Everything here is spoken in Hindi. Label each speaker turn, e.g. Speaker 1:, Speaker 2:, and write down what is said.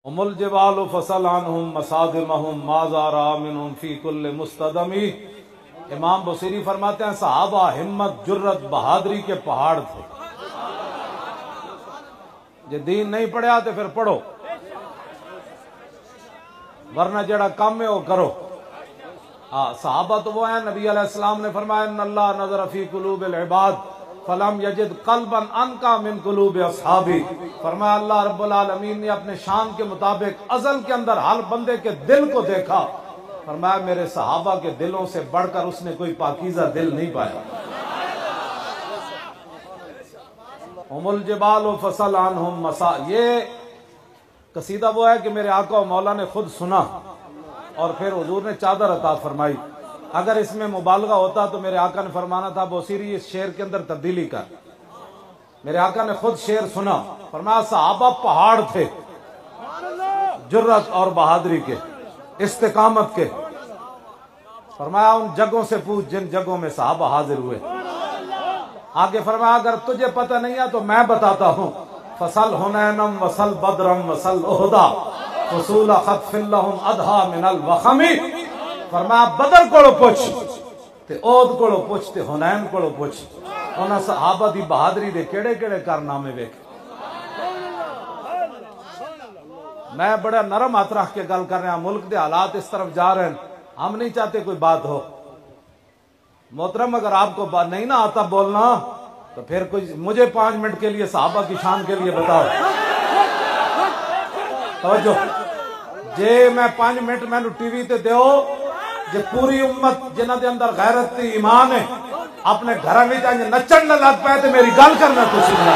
Speaker 1: उमुल जिबालु फसल अनहुम मसादिमहुम माज़ारा मिनहुम फी कुल्ल मुस्तदमी। इमाम बुसीरी फरमाते हैं सहाबा हिम्मत जुर्रत बहादुरी के पहाड़ थे। जे दीन नहीं पढ़िया तो फिर पढ़ो, वरना जड़ा काम है वो करो। हाँ, सहाबा तो वो है, नबी अलैहिस्सलाम ने फरमाया अल्लाह नज़र फी कुलूबिल इबाद फलम यजिद कल्बन अनका मिन कुलूब अस्हाबी। फरमाया अल्लाह रब्बुल आलमीन ने अपने शान के मुताबिक अज़ल के अंदर हर बंदे के दिल को देखा। फरमाया मेरे सहाबा के दिलों से बढ़कर उसने कोई पाकीज़ा दिल नहीं पाया। उमुल जिबाल फसल अनहुम मसा, ये कसीदा वो है कि मेरे आका मौला ने खुद सुना और फिर हुजूर ने चादर अता फरमाई। अगर इसमें मुबालगा होता तो मेरे आका ने फरमाना था बोसीरी इस शेर के अंदर तब्दीली कर। मेरे आका ने खुद शेर सुना, फरमाया सहाबा पहाड़ थे जुर्रत और बहादुरी के, इस्तिकामत के। फरमाया उन जगहों से पूछ जिन जगहों में सहाबा हाजिर हुए। आगे फरमाया अगर तुझे पता नहीं है तो मैं बताता हूं। फसल हुनैनम वसल बदरम वसल ओहदा फसूल खतफिल्लहुम अधा मिनल वखमी। फरमाया बदर कोलो पुछ ते ओद कोलो पुछ ते हुनैन कोलो पुछ। उन्हां सहाबा दी बहादुरी दे केड़े केड़े कारनामे वेख। मैं बड़ा नरम हाथ रख के गल कर रहा, मुल्क के हालात इस तरफ जा रहे हैं, हम नहीं चाहते कोई बात हो। मोहतरम अगर आपको बात नहीं ना आता बोलना तो फिर कोई मुझे 5 मिनट के लिए सहाबा की शान के लिए बताओ। तवज्जो जे मैं 5 मिनट मैनू टीवी ते दो, जे पूरी उम्मत जिन्हां दे अंदर गैरत ईमान है अपने घर में नचन लग पाए तो मेरी गल करना तुसीं ना।